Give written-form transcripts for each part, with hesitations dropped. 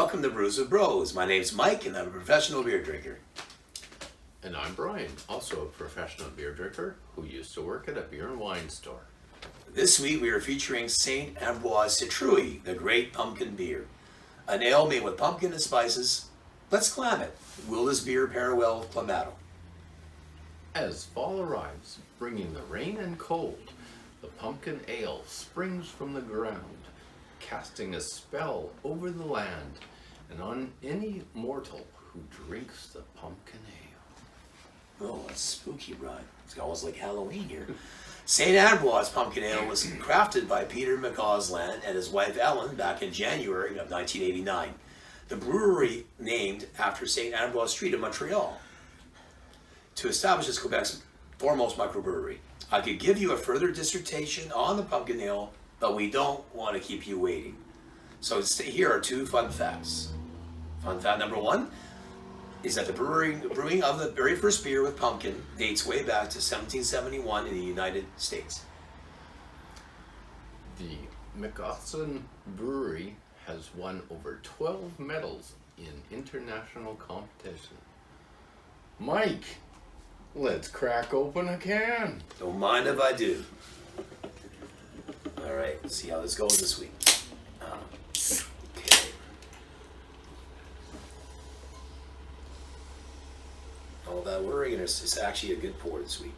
welcome to Brews with Bros. My name's Mike and I'm a professional beer drinker. And I'm Brian, also a professional beer drinker who used to work at a beer and wine store. This week we are featuring St. Ambroise Citrui, the great pumpkin beer. An ale made with pumpkin and spices. Let's clam it. Will this beer pair well with clamato? As fall arrives, bringing the rain and cold, the pumpkin ale springs from the ground, casting a spell over the land and on any mortal who drinks the pumpkin ale. Oh, that's spooky, Brian. It's almost like Halloween here. St. Ambroise Pumpkin Ale was crafted by Peter McCausland and his wife Ellen back in January of 1989. The brewery named after St. Ambroise Street in Montreal to establish as Quebec's foremost microbrewery. I could give you a further dissertation on the pumpkin ale, but we don't want to keep you waiting. So here are two fun facts. Fun fact number one is that the brewing of the very first beer with pumpkin dates way back to 1771 in the United States. The McCausland Brewery has won over 12 medals in international competition. Mike, let's crack open a can. Don't mind if I do. All right, let's see how this goes this week. Okay. All that worrying, and it's actually a good pour this week.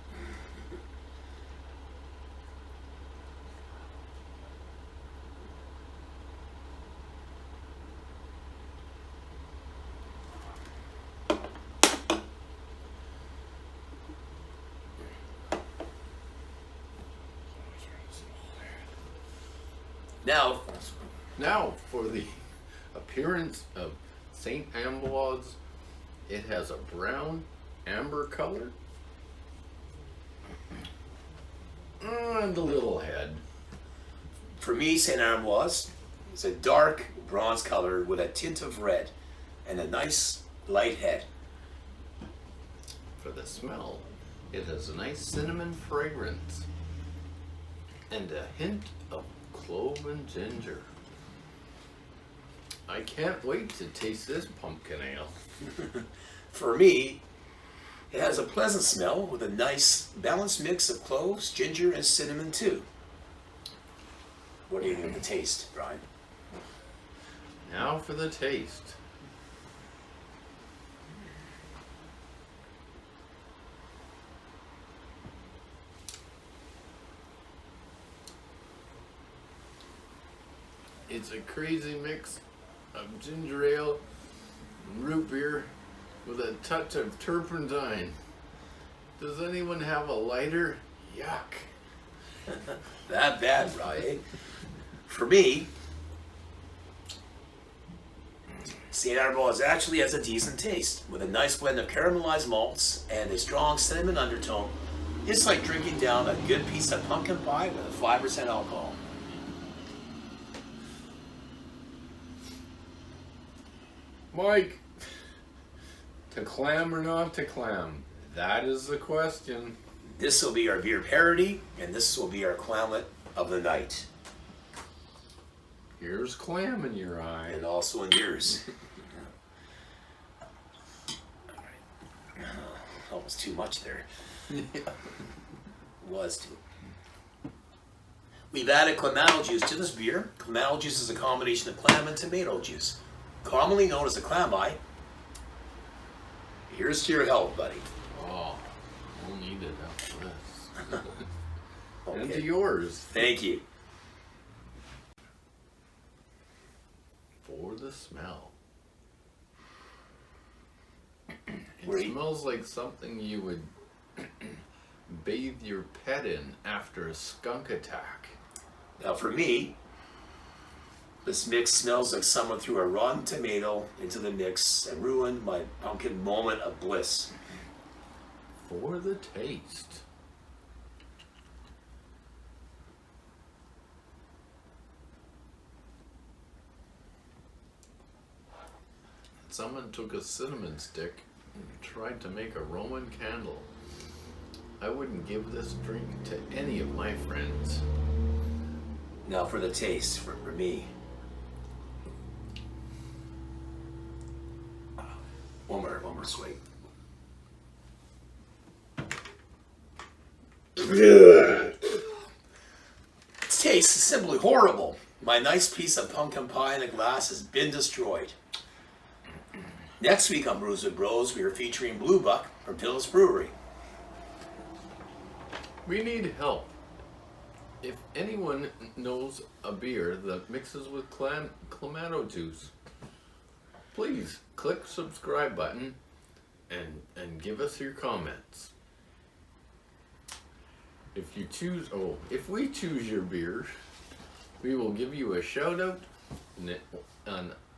Now for the appearance of St. Ambroise. It has a brown amber color and a little head. For me, St. Ambroise is a dark bronze color with a tint of red and a nice light head. For the smell, it has a nice cinnamon fragrance and a hint of clove and ginger. I can't wait to taste this pumpkin ale. For me, it has a pleasant smell with a nice balanced mix of cloves, ginger, and cinnamon too. What do you think of the taste, Brian? Now for the taste. It's a crazy mix of ginger ale, root beer, with a touch of turpentine. Does anyone have a lighter? Yuck. That bad, Brian. For me, St. Ambroise actually has a decent taste, with a nice blend of caramelized malts and a strong cinnamon undertone. It's like drinking down a good piece of pumpkin pie with a 5% alcohol. Mike, to clam or not to clam? That is the question. This will be our beer parody, and this will be our clamlet of the night. Here's clam in your eye. And also in yours. Almost too much there. Yeah. Was too. We've added clamato juice to this beer. Clamato juice is a combination of clam and tomato juice, commonly known as the clam-eye. Here's to your health, buddy. Oh, we'll need it after this. Okay. And to yours. Thank you. For the smell. It Wait. smells like something you would bathe your pet in after a skunk attack. Now for me, this mix smells like someone threw a rotten tomato into the mix and ruined my pumpkin moment of bliss. For the taste. Someone took a cinnamon stick and tried to make a Roman candle. I wouldn't give this drink to any of my friends. Now for the taste, for me. more swig. Its taste is simply horrible. My nice piece of pumpkin pie in a glass has been destroyed. Next week on Brews with Bros, we are featuring Blue Buck from Phyllis Brewery. We need help. If anyone knows a beer that mixes with clamato juice, please click subscribe button and give us your comments. If we choose your beer, we will give you a shout out in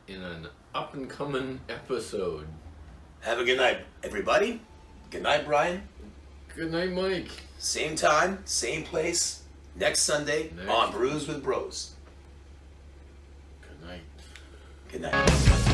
an up and coming episode. Have a good night, everybody. Good night, Brian. Good night, Mike. Same time, same place, next Sunday on Brews with Bros. Good night. Good night.